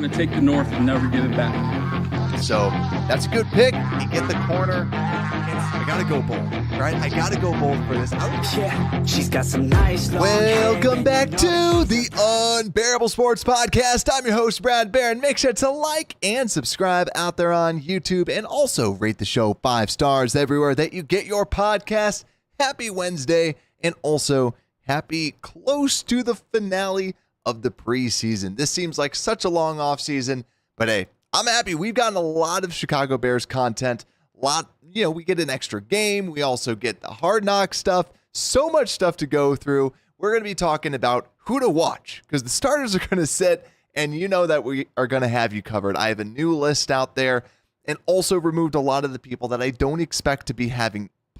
going to take the North and never give it back. So that's a good pick. You get the corner. I got to go bold, right? I got to go bold for this. Yeah, she's got some nice long Welcome hair. back to the Unbearable Sports Podcast. I'm your host, Brad Barron. Make sure to like and subscribe out there on YouTube and also rate the show 5 stars everywhere that you get your podcast. Happy Wednesday and also happy close to the finale of the preseason. This seems like such a long off season, but hey, I'm happy. We've gotten a lot of Chicago Bears content. We get an extra game. We also get the Hard Knocks stuff. So much stuff to go through. We're going to be talking about who to watch because the starters are going to sit, and you know that we are going to have you covered. I have a new list out there and also removed a lot of the people that I don't expect to be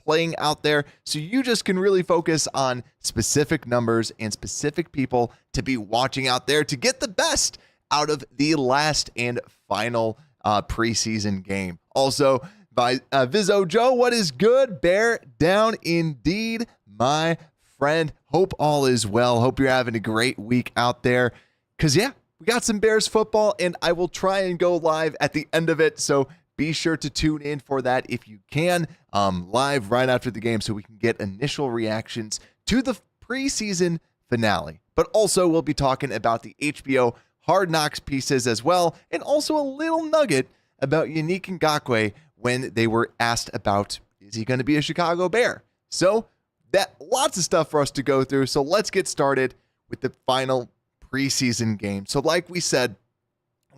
playing out there. So you just can really focus on specific numbers and specific people to be watching out there to get the best out of the last and final preseason game. Also, by Vizzo Joe, what is good? Bear down indeed, my friend. Hope all is well. Hope you're having a great week out there. Because, yeah, we got some Bears football, and I will try and go live at the end of it. So be sure to tune in for that if you can, live right after the game so we can get initial reactions to the preseason finale. But also, we'll be talking about the HBO Hard Knocks pieces as well, and also a little nugget about Yannick Ngakoue when they were asked about, is he going to be a Chicago Bear? So that lots of stuff for us to go through. So let's get started with the final preseason game. So like we said,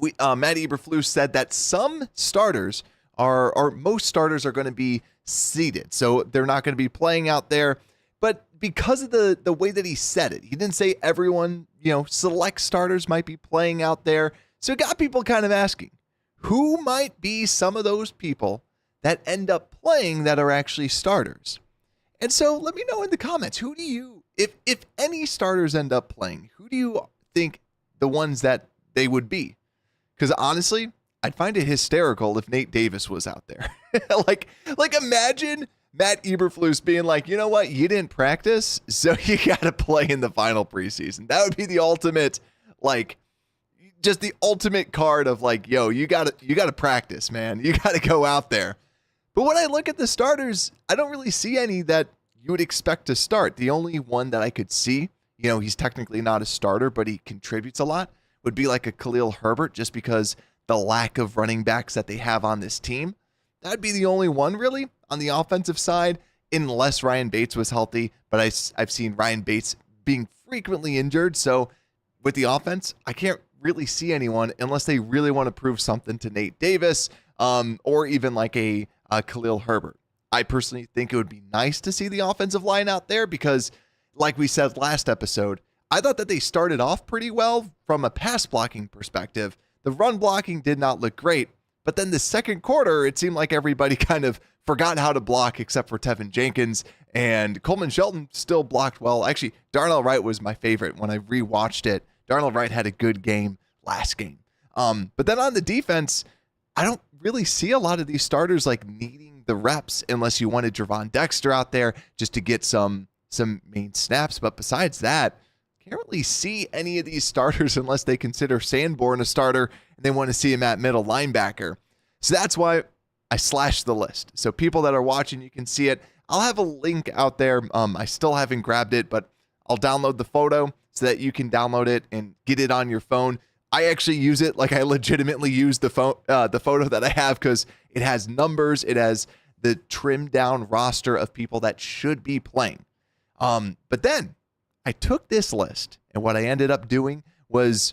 Matt Eberflus said that some starters most starters are going to be seated. So they're not going to be playing out there. But because of the way that he said it, he didn't say everyone, select starters might be playing out there. So it got people kind of asking, who might be some of those people that end up playing that are actually starters? And so let me know in the comments, who do you, if any starters end up playing, who do you think the ones that they would be? Because honestly, I'd find it hysterical if Nate Davis was out there. like imagine Matt Eberflus being like, you know what, you didn't practice, so you got to play in the final preseason. That would be the ultimate, just the ultimate card of you got to practice, man. You got to go out there. But when I look at the starters, I don't really see any that you would expect to start. The only one that I could see, he's technically not a starter, but he contributes a lot, would be like a Khalil Herbert, just because the lack of running backs that they have on this team. That'd be the only one really on the offensive side, unless Ryan Bates was healthy. But I've seen Ryan Bates being frequently injured. So with the offense, I can't really see anyone unless they really want to prove something to Nate Davis, or even like a Khalil Herbert. I personally think it would be nice to see the offensive line out there because, like we said last episode, I thought that they started off pretty well from a pass blocking perspective. The run blocking did not look great, but then the second quarter, it seemed like everybody kind of forgot how to block except for Tevin Jenkins, and Coleman Shelton still blocked well. Actually, Darnell Wright was my favorite when I rewatched it. Darnell Wright had a good game last game. But then on the defense, I don't really see a lot of these starters needing the reps unless you wanted Javon Dexter out there just to get some main snaps. But besides that, can't really see any of these starters unless they consider Sanborn a starter and they want to see him at middle linebacker. So that's why I slashed the list. So people that are watching, you can see it. I'll have a link out there. I still haven't grabbed it, but I'll download the photo so that you can download it and get it on your phone. I actually use it I legitimately use the photo that I have because it has numbers. It has the trimmed down roster of people that should be playing. But then I took this list, and what I ended up doing was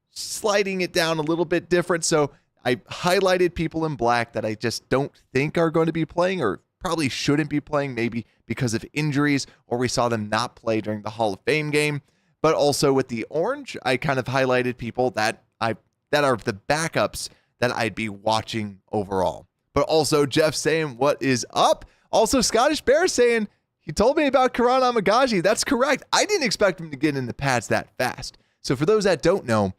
sliding it down a little bit different. So I highlighted people in black that I just don't think are going to be playing or probably shouldn't be playing, maybe because of injuries or we saw them not play during the Hall of Fame game. But also with the orange, I kind of highlighted people that are the backups that I'd be watching overall. But also Jeff saying, what is up? Also Scottish Bear saying, he told me about Karan Amagaji. That's correct. I didn't expect him to get in the pads that fast. So for those that don't know,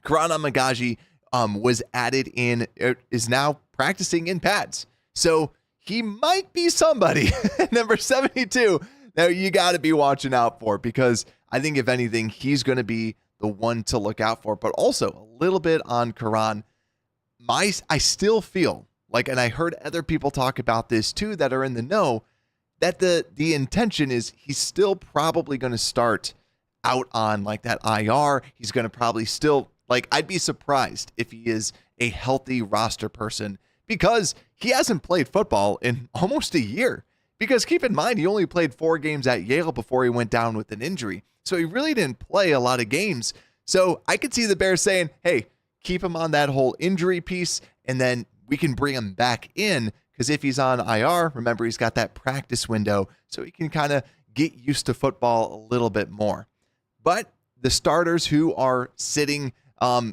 Karan Amagaji was added in, is now practicing in pads. So he might be somebody, number 72, that you got to be watching out for, because I think if anything, he's going to be the one to look out for, but also a little bit on Karan. I still feel like, and I heard other people talk about this too that are in the know, that the intention is he's still probably going to start out on like that IR. He's going to probably still, like, I'd be surprised if he is a healthy roster person because he hasn't played football in almost a year. Because keep in mind, he only played 4 games at Yale before he went down with an injury. So he really didn't play a lot of games. So I could see the Bears saying, hey, keep him on that whole injury piece, and then we can bring him back in. Because if he's on IR, remember, he's got that practice window, so he can kind of get used to football a little bit more. But the starters who are sitting,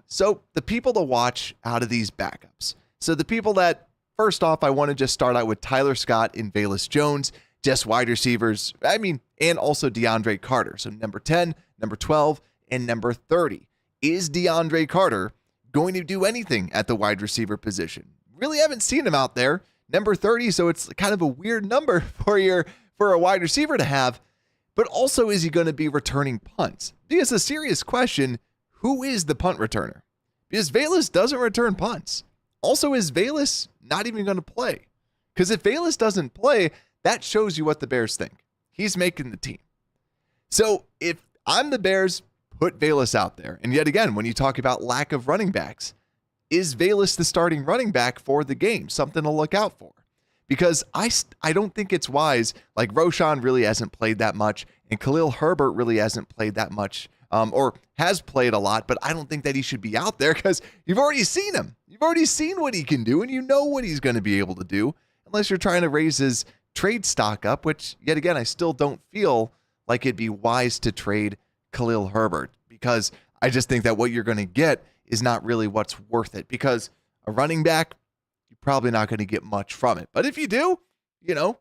so the people to watch out of these backups. So the people that, first off, I want to just start out with Tyler Scott and Velus Jones, just wide receivers, and also DeAndre Carter. So number 10, number 12, and number 30. Is DeAndre Carter going to do anything at the wide receiver position? Really haven't seen him out there. Number 30, so it's kind of a weird number for a wide receiver to have. But also, is he going to be returning punts? Because a serious question, who is the punt returner? Because Velus doesn't return punts. Also, is Velus not even going to play? Because if Velus doesn't play, that shows you what the Bears think. He's making the team. So if I'm the Bears, put Velus out there. And yet again, when you talk about lack of running backs, is Velus the starting running back for the game? Something to look out for. Because I don't think it's wise. Like Roshan really hasn't played that much, and Khalil Herbert really hasn't played that much, or has played a lot, but I don't think that he should be out there because you've already seen him. You've already seen what he can do, and you know what he's going to be able to do, unless you're trying to raise his trade stock up, which, yet again, I still don't feel like it'd be wise to trade Khalil Herbert, because I just think that what you're going to get is not really what's worth it, because a running back, you're probably not going to get much from it. But if you do,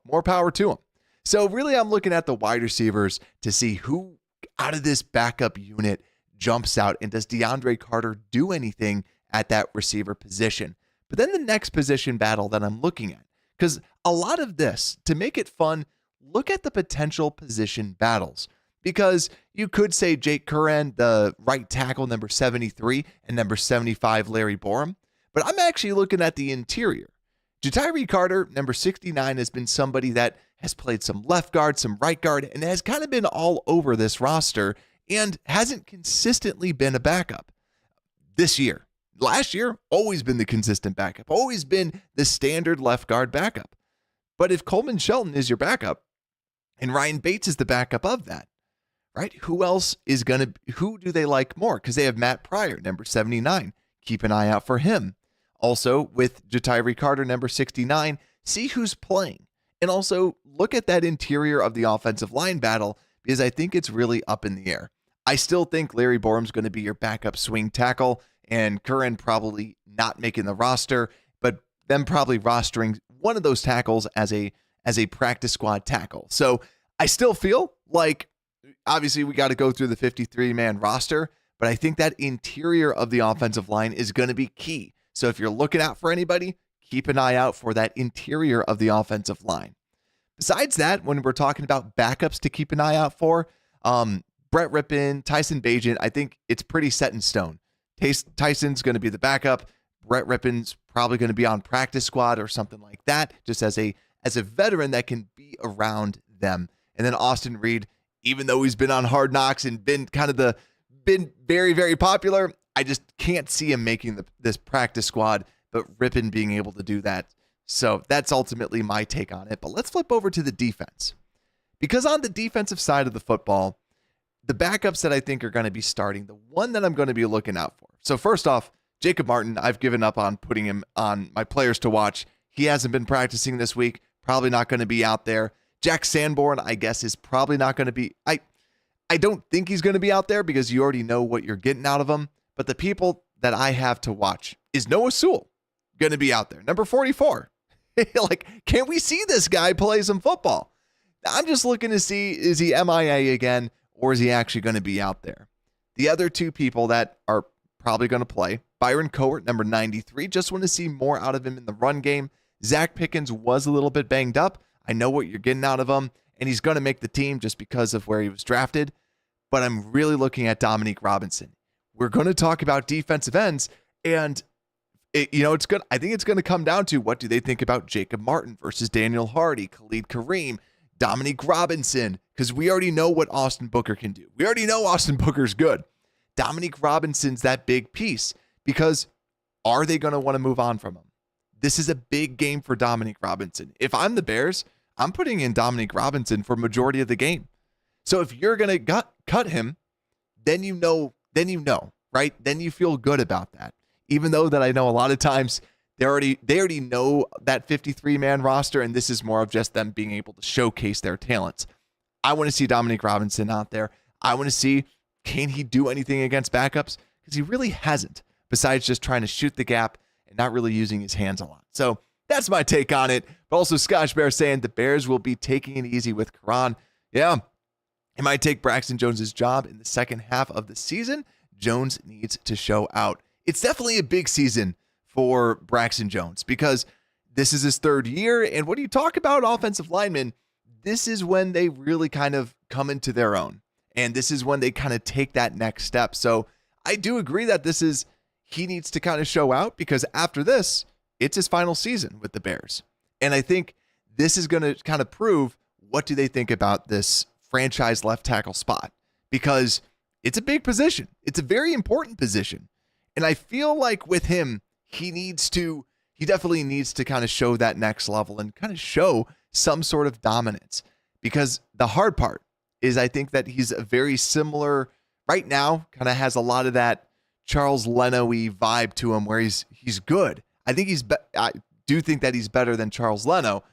more power to him. So really, I'm looking at the wide receivers to see who out of this backup unit jumps out, and does DeAndre Carter do anything at that receiver position? But then the next position battle that I'm looking at, because a lot of this, to make it fun, look at the potential position battles. Because you could say Jake Curran, the right tackle, number 73, and number 75, Larry Borum. But I'm actually looking at the interior. Ja'Tyre Carter, number 69, has been somebody that has played some left guard, some right guard, and has kind of been all over this roster and hasn't consistently been a backup this year. Last year, always been the consistent backup, always been the standard left guard backup. But if Coleman Shelton is your backup and Ryan Bates is the backup of that, right? Who do they like more? Because they have Matt Pryor, number 79. Keep an eye out for him. Also, with Ja'Tyre Carter, number 69, see who's playing. And also, look at that interior of the offensive line battle, because I think it's really up in the air. I still think Larry Borum's going to be your backup swing tackle, and Curran probably not making the roster, but them probably rostering one of those tackles as a practice squad tackle. So I still feel like, obviously, we got to go through the 53-man roster, but I think that interior of the offensive line is going to be key. So if you're looking out for anybody, keep an eye out for that interior of the offensive line. Besides that, when we're talking about backups to keep an eye out for, Brett Rippon, Tyson Bagent, I think it's pretty set in stone. Tyson's going to be the backup. Brett Rippon's probably going to be on practice squad or something like that, just as a veteran that can be around them. And then Austin Reed, even though he's been on Hard Knocks and been very, very popular, I just can't see him making this practice squad, but Rippon being able to do that. So that's ultimately my take on it. But let's flip over to the defense. Because on the defensive side of the football, the backups that I think are going to be starting, the one that I'm going to be looking out for. So first off, Jacob Martin, I've given up on putting him on my players to watch. He hasn't been practicing this week, probably not going to be out there. Jack Sanborn, I guess, is probably not going to be. I don't think he's going to be out there because you already know what you're getting out of him. But the people that I have to watch, is Noah Sewell going to be out there? Number 44. Like, can we see this guy play some football? I'm just looking to see, is he MIA again, or is he actually going to be out there? The other two people that are probably going to play, Byron Cowart, number 93. Just want to see more out of him in the run game. Zach Pickens was a little bit banged up. I know what you're getting out of him, and he's going to make the team just because of where he was drafted. but I'm really looking at Dominique Robinson. We're going to talk about defensive ends, and it's good. I think it's going to come down to what do they think about Jacob Martin versus Daniel Hardy, Khalid Kareem, Dominique Robinson, because we already know what Austin Booker can do. We already know Austin Booker's good. Dominique Robinson's that big piece, because are they going to want to move on from him? This is a big game for Dominique Robinson. If I'm the Bears, I'm putting in Dominique Robinson for majority of the game. So if you're going to cut him, then you know, right? Then you feel good about that. Even though that I know a lot of times they already know that 53-man roster, and this is more of just them being able to showcase their talents. I want to see Dominique Robinson out there. I want to see, can he do anything against backups? Because he really hasn't, besides just trying to shoot the gap and not really using his hands a lot. So that's my take on it. But also Scotch Bear saying the Bears will be taking it easy with Karan. Yeah, he might take Braxton Jones's job in the second half of the season. Jones needs to show out. It's definitely a big season for Braxton Jones because this is his third year. And when you talk about offensive linemen, this is when they really kind of come into their own. And this is when they kind of take that next step. So I do agree that he needs to kind of show out because after this, it's his final season with the Bears. And I think this is going to kind of prove what do they think about this franchise left tackle spot, because it's a big position. It's a very important position. And I feel like with him, he definitely needs to kind of show that next level and kind of show some sort of dominance, because the hard part is I think that he's a very similar right now, kind of has a lot of that Charles Leno-y vibe to him where he's good. I do think that he's better than Charles Leno,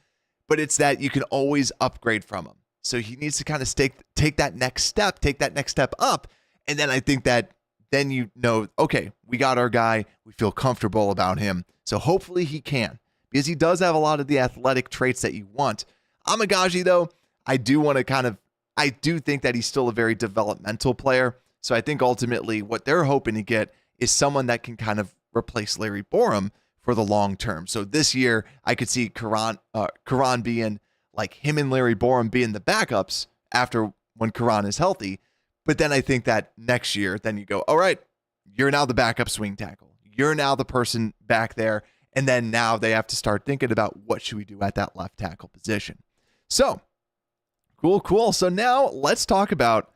but it's that you can always upgrade from him. So he needs to kind of take that next step up. And then I think that then you know, okay, we got our guy. We feel comfortable about him. So hopefully he can, because he does have a lot of the athletic traits that you want. Amagaji, though, I do think that he's still a very developmental player. So I think ultimately what they're hoping to get is someone that can kind of replace Larry Borum for the long term. So this year I could see Karan being like him and Larry Borum being the backups after when Karan is healthy. But then I think that next year, then you go, all right, you're now the backup swing tackle. You're now the person back there. And then now they have to start thinking about what should we do at that left tackle position. So cool. So now let's talk about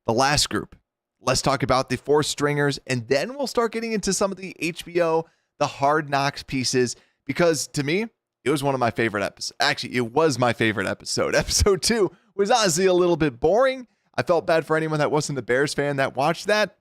the last group. Let's talk about the four stringers, and then we'll start getting into some of the HBO, the Hard Knocks pieces, because to me, it was one of my favorite episodes. Actually, it was my favorite episode. Episode 2 was honestly a little bit boring. I felt bad for anyone that wasn't the Bears fan that watched that,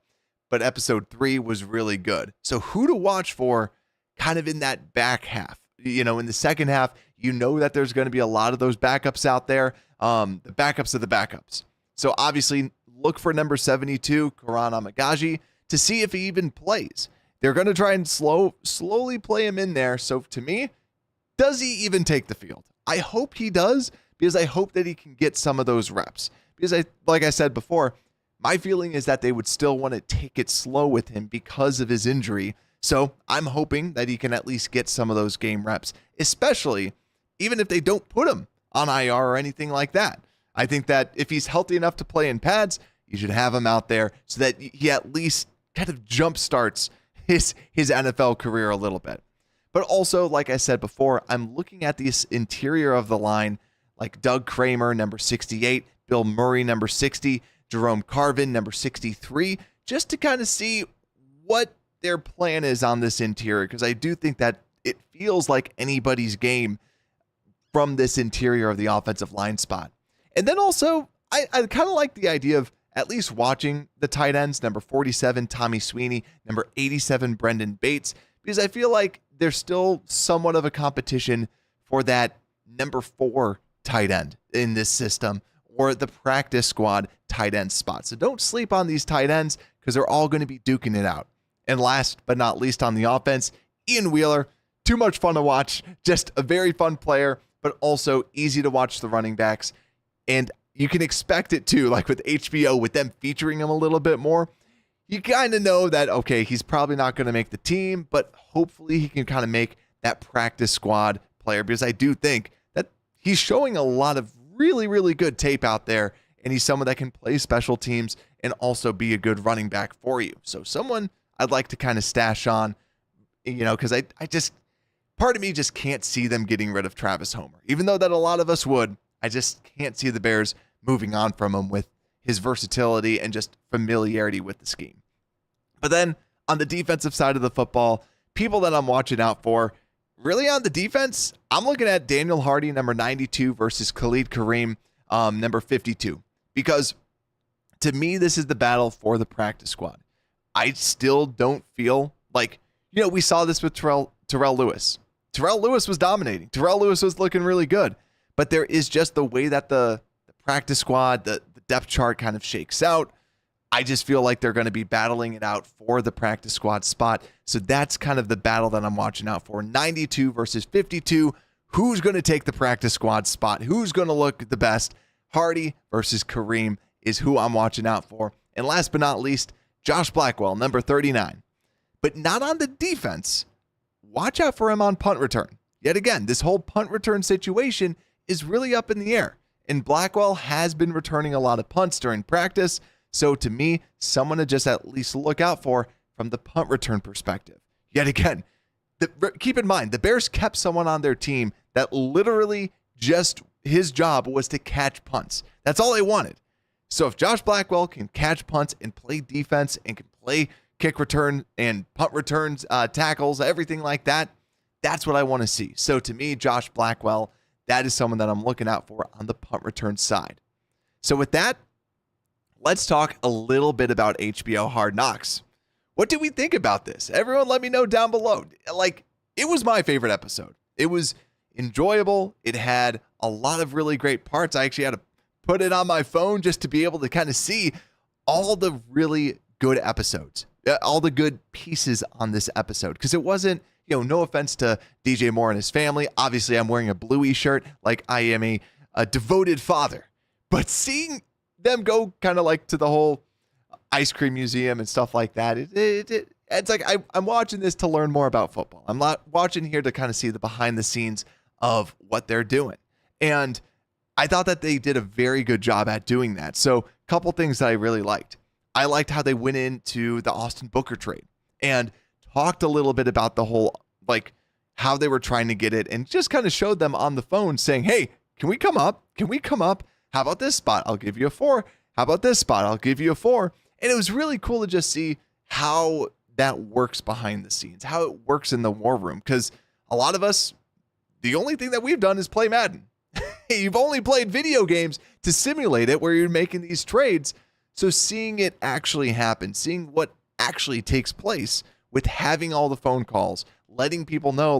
but episode 3 was really good. So who to watch for kind of in that back half? In the second half, that there's going to be a lot of those backups out there, the backups of the backups. So obviously, look for number 72, Karan Amagaji, to see if he even plays. They're going to try and slowly play him in there. So to me, does he even take the field? I hope he does, because I hope that he can get some of those reps. Because like I said before, my feeling is that they would still want to take it slow with him because of his injury. So I'm hoping that he can at least get some of those game reps, especially even if they don't put him on IR or anything like that. I think that if he's healthy enough to play in pads, you should have him out there so that he at least kind of jump starts his NFL career a little bit. But also, like I said before, I'm looking at this interior of the line, like Doug Kramer, number 68, Bill Murray, number 60, Jerome Carvin, number 63, just to kind of see what their plan is on this interior, because I do think that it feels like anybody's game from this interior of the offensive line spot. And then also, I kind of like the idea of at least watching the tight ends, number 47, Tommy Sweeney, number 87, Brendan Bates, because I feel like there's still somewhat of a competition for that number 4 tight end in this system, or the practice squad tight end spot. So don't sleep on these tight ends, because they're all going to be duking it out. And last but not least on the offense, Ian Wheeler, too much fun to watch, just a very fun player, but also easy to watch the running backs. And you can expect it too, like with HBO, with them featuring him a little bit more. You kind of know that, okay, he's probably not going to make the team, but hopefully he can kind of make that practice squad player, because I do think that he's showing a lot of really, really good tape out there, and he's someone that can play special teams and also be a good running back for you. So someone I'd like to kind of stash on, because I just, part of me just can't see them getting rid of Travis Homer. Even though that a lot of us would, I just can't see the Bears moving on from him with his versatility and just familiarity with the scheme. But then on the defensive side of the football, people that I'm watching out for, really on the defense, I'm looking at Daniel Hardy, number 92, versus Khalid Kareem, number 52. Because to me, this is the battle for the practice squad. I still don't feel like, we saw this with Terrell Lewis. Terrell Lewis was dominating. Terrell Lewis was looking really good. But there is just the way that the practice squad, the depth chart kind of shakes out. I just feel like they're going to be battling it out for the practice squad spot. So that's kind of the battle that I'm watching out for. 92 versus 52. Who's going to take the practice squad spot? Who's going to look the best? Hardy versus Kareem is who I'm watching out for. And last but not least, Josh Blackwell, number 39. But not on the defense. Watch out for him on punt return. Yet again, this whole punt return situation is really up in the air. And Blackwell has been returning a lot of punts during practice. So to me, someone to just at least look out for from the punt return perspective. Yet again, keep in mind, the Bears kept someone on their team that literally just his job was to catch punts. That's all they wanted. So if Josh Blackwell can catch punts and play defense and can play kick return and punt returns, tackles, everything like that, that's what I want to see. So to me, Josh Blackwell, that is someone that I'm looking out for on the punt return side. So with that, let's talk a little bit about HBO Hard Knocks. What did we think about this? Everyone let me know down below. It was my favorite episode. It was enjoyable. It had a lot of really great parts. I actually had to put it on my phone just to be able to kind of see all the really good episodes, all the good pieces on this episode. Because it wasn't, no offense to DJ Moore and his family. Obviously, I'm wearing a Bluey shirt like I am a devoted father. But seeing them go kind of like to the whole ice cream museum and stuff like that, it's like I'm watching this to learn more about football. I'm not watching here to kind of see the behind the scenes of what they're doing. And I thought that they did a very good job at doing that. So a couple things that I really liked. I liked how they went into the Austin Booker trade and talked a little bit about the whole, how they were trying to get it and just kind of showed them on the phone saying, hey, can we come up? Can we come up? How about this spot? I'll give you a 4. How about this spot? I'll give you a 4. And it was really cool to just see how that works behind the scenes, how it works in the war room. Because a lot of us, the only thing that we've done is play Madden. You've only played video games to simulate it where you're making these trades. So seeing it actually happen, seeing what actually takes place with having all the phone calls, letting people know,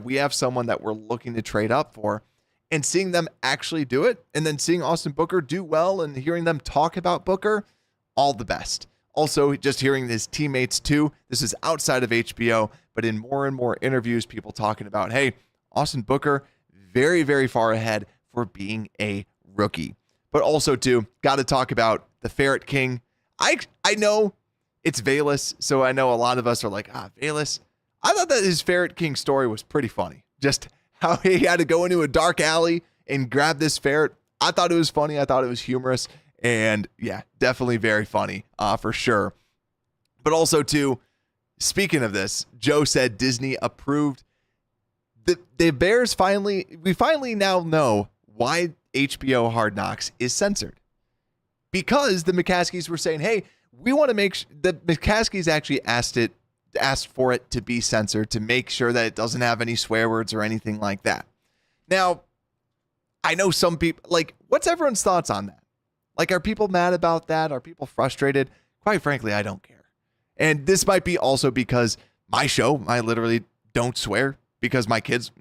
we have someone that we're looking to trade up for, and seeing them actually do it, and then seeing Austin Booker do well and hearing them talk about Booker, all the best. Also, just hearing his teammates too. This is outside of HBO, but in more and more interviews, people talking about, hey, Austin Booker, very, very far ahead for being a rookie. But also too, got to talk about the Ferret King. I know it's Velus, so I know a lot of us are like, Velus. I thought that his Ferret King story was pretty funny. Just how he had to go into a dark alley and grab this ferret. I thought it was funny. I thought it was humorous. And yeah, definitely very funny for sure. But also too, speaking of this, Joe said Disney approved. The Bears we finally now know why HBO Hard Knocks is censored. Because the McCaskies were saying, hey, we want to make the McCaskies actually asked for it to be censored to make sure that it doesn't have any swear words or anything like that. Now, I know some people, what's everyone's thoughts on that? Are people mad about that? Are people frustrated? Quite frankly, I don't care. And this might be also because my show, I literally don't swear because my kids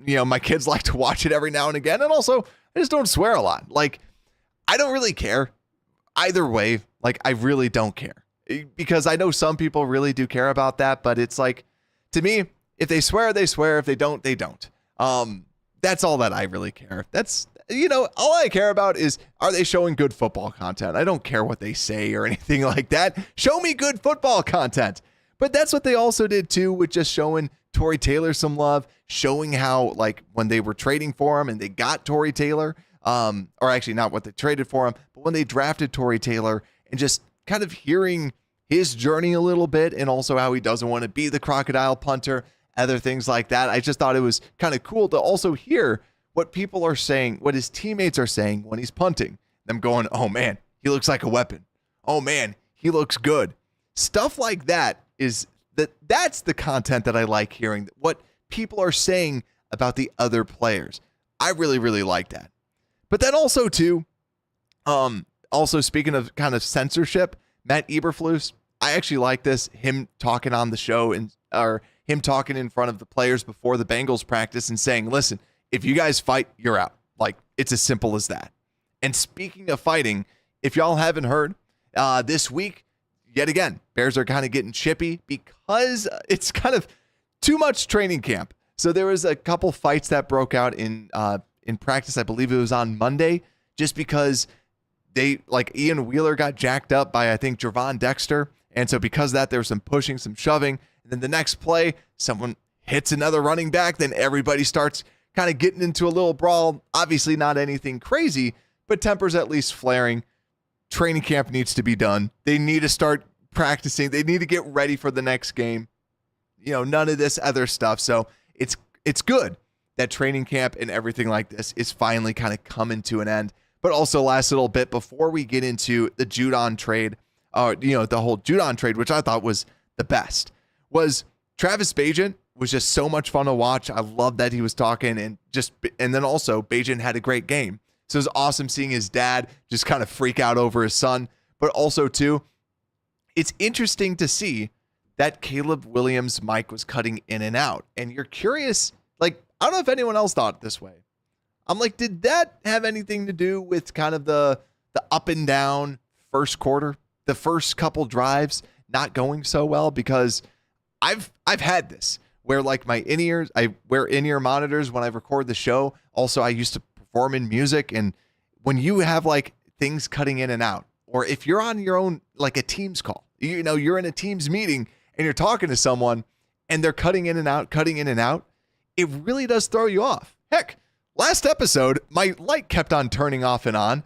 like to watch it every now and again. And also, I just don't swear a lot. I don't really care either way. I really don't care. Because I know some people really do care about that, but it's to me, if they swear, they swear. If they don't, they don't. That's all that I really care. That's, all I care about is, are they showing good football content? I don't care what they say or anything like that. Show me good football content. But that's what they also did too, with just showing Tory Taylor some love, showing how when they were trading for him and they got Tory Taylor, or actually not what they traded for him, but when they drafted Tory Taylor and just kind of hearing his journey a little bit and also how he doesn't want to be the crocodile punter, other things like that. I just thought it was kind of cool to also hear what people are saying, what his teammates are saying when he's punting. Them going, oh man, he looks like a weapon. Oh man, he looks good. Stuff like that that's the content that I like hearing, what people are saying about the other players. I really, really like that. But then also too, also speaking of kind of censorship, Matt Eberflus, I actually like this, him talking on the show or him talking in front of the players before the Bengals practice and saying, listen, if you guys fight, you're out. Like, it's as simple as that. And speaking of fighting, if y'all haven't heard, this week, yet again, Bears are kind of getting chippy because it's kind of too much training camp. So there was a couple fights that broke out in practice. I believe it was on Monday, just because Ian Wheeler got jacked up by, I think, Gervon Dexter. And so because of that, there was some pushing, some shoving. And then the next play, someone hits another running back. Then everybody starts kind of getting into a little brawl. Obviously not anything crazy, but tempers at least flaring. Training camp needs to be done. They need to start practicing. They need to get ready for the next game. None of this other stuff. So it's good that training camp and everything like this is finally kind of coming to an end. But also last little bit before we get into the Judon trade, the whole Judon trade, which I thought was the best, was Travis Bagent was just so much fun to watch. I love that he was talking and then also Bagent had a great game. So it was awesome seeing his dad just kind of freak out over his son. But also, too, it's interesting to see that Caleb Williams' mic was cutting in and out. And you're curious, I don't know if anyone else thought this way. I'm like, did that have anything to do with kind of the up and down first quarter, the first couple drives not going so well? Because I've had this where my in-ears, I wear in-ear monitors when I record the show. Also, I used to perform in music, and when you have things cutting in and out, or if you're on your own, a Teams call, you're in a Teams meeting and you're talking to someone and they're cutting in and out, it really does throw you off. Heck, last episode, my light kept on turning off and on,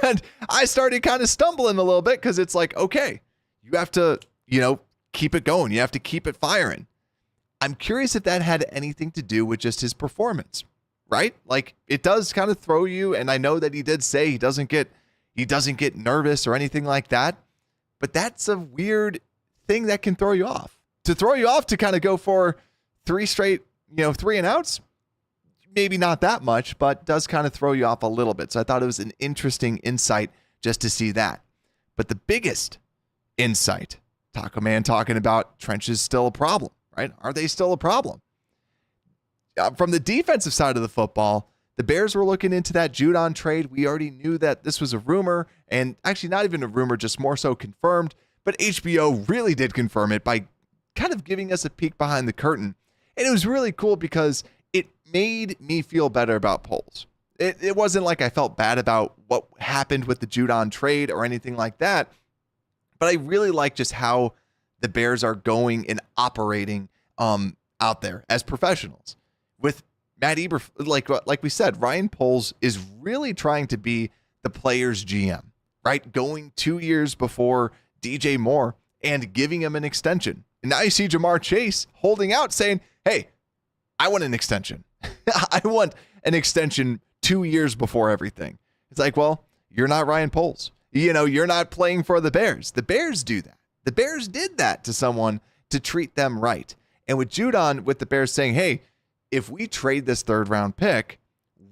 and I started kind of stumbling a little bit because it's okay, you have to, keep it going. You have to keep it firing. I'm curious if that had anything to do with just his performance. Right? It does kind of throw you. And I know that he did say he doesn't get nervous or anything like that, but that's a weird thing that can throw you off. To throw you off to kind of go for 3 straight, 3 and outs, maybe not that much, but does kind of throw you off a little bit. So I thought it was an interesting insight just to see that. But the biggest insight, Taco Man talking about trenches still a problem, right? Are they still a problem? From the defensive side of the football, the Bears were looking into that Judon trade. We already knew that this was a rumor, and actually not even a rumor, just more so confirmed. But HBO really did confirm it by kind of giving us a peek behind the curtain. And it was really cool because it made me feel better about Poles. It wasn't like I felt bad about what happened with the Judon trade or anything like that. But I really like just how the Bears are going and operating out there as professionals. With Matt Eberflus, like we said, Ryan Poles is really trying to be the player's GM, right? Going 2 years before DJ Moore and giving him an extension. And now you see Jamar Chase holding out saying, hey, I want an extension. I want an extension 2 years before everything. It's well, you're not Ryan Poles. You're not playing for the Bears. The Bears do that. The Bears did that to someone to treat them right. And with Judon, with the Bears saying, hey, if we trade this 3rd round pick,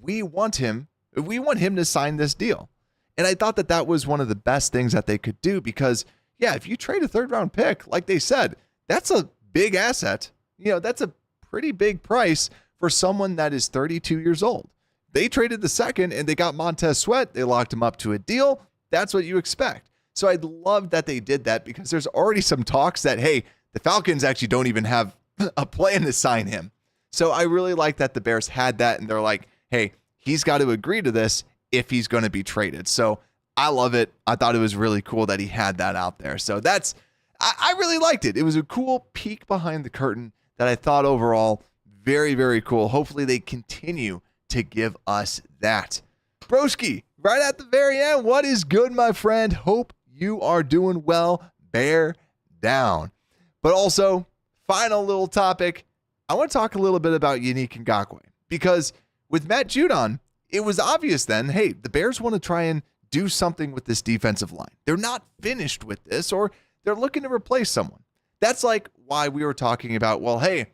we want him to sign this deal. And I thought that was one of the best things that they could do because, yeah, if you trade a 3rd round pick, like they said, that's a big asset. That's a pretty big price for someone that is 32 years old. They traded the 2nd and they got Montez Sweat. They locked him up to a deal. That's what you expect. So I love that they did that because there's already some talks that, hey, the Falcons actually don't even have a plan to sign him. So I really like that the Bears had that, and they're like, hey, he's got to agree to this if he's going to be traded. So I love it. I thought it was really cool that he had that out there. So I really liked it. It was a cool peek behind the curtain that I thought overall very, very cool. Hopefully they continue to give us that. Broski, right at the very end, what is good, my friend? Hope you are doing well. Bear down. But also, final little topic, I want to talk a little bit about Yannick Ngakoue, because with Matt Judon, it was obvious then, hey, the Bears want to try and do something with this defensive line. They're not finished with this, or they're looking to replace someone. That's like why we were talking about, well, hey,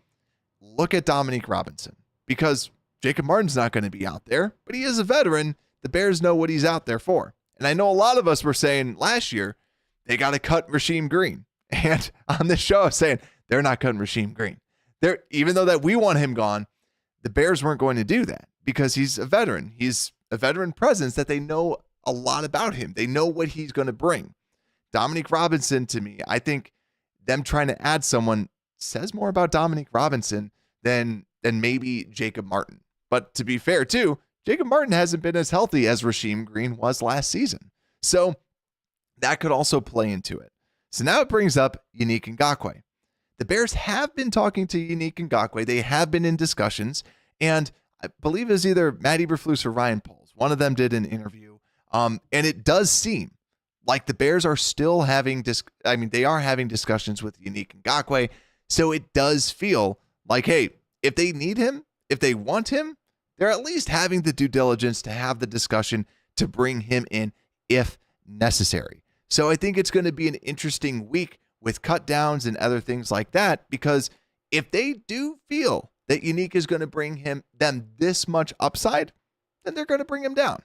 look at Dominique Robinson, because Jacob Martin's not going to be out there, but he is a veteran. The Bears know what he's out there for. And I know a lot of us were saying last year, they got to cut Rasheem Green. And on this show, I was saying, they're not cutting Rasheem Green. Even though that we want him gone, the Bears weren't going to do that because he's a veteran. He's a veteran presence that they know a lot about him. They know what he's going to bring. Dominique Robinson, to me, I think them trying to add someone says more about Dominique Robinson than maybe Jacob Martin. But to be fair, too, Jacob Martin hasn't been as healthy as Rasheem Green was last season. So that could also play into it. So now it brings up Yannick Ngakoue. The Bears have been talking to Yannick Ngakoue. They have been in discussions, and I believe it was either Matt Eberflus or Ryan Poles. One of them did an interview, and it does seem like the Bears are still having they are having discussions with Yannick Ngakoue. So it does feel like, hey, if they need him, if they want him, they're at least having the due diligence to have the discussion to bring him in if necessary. So I think it's going to be an interesting week with cut downs and other things like that, because if they do feel that Yannick is going to bring them this much upside, then they're going to bring him down.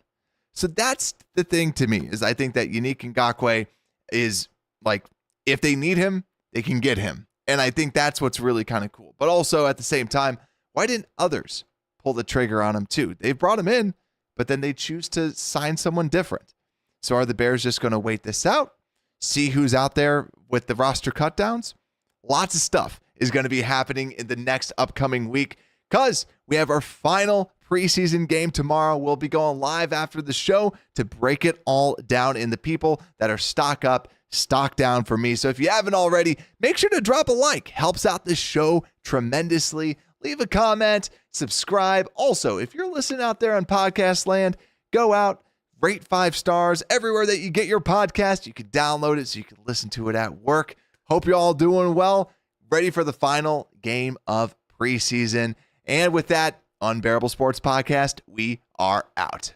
So that's the thing to me, is I think that Yannick Ngakoue is like, if they need him, they can get him. And I think that's what's really kind of cool. But also at the same time, why didn't others pull the trigger on him too? They've brought him in, but then they choose to sign someone different. So are the Bears just going to wait this out, see who's out there with the roster cutdowns? Lots of stuff is going to be happening in the next upcoming week, because we have our final preseason game tomorrow. We'll be going live after the show to break it all down in the people that are stock up, stock down for me. So if you haven't already, make sure to drop a like. Helps out the show tremendously. Leave a comment, subscribe. Also, if you're listening out there on podcast land, go out, rate 5 stars everywhere that you get your podcast. You can download it so you can listen to it at work. Hope you're all doing well. Ready for the final game of preseason. And with that, Unbearable Sports Podcast, we are out.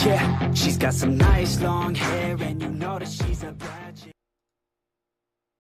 Yeah, she's got some nice long hair and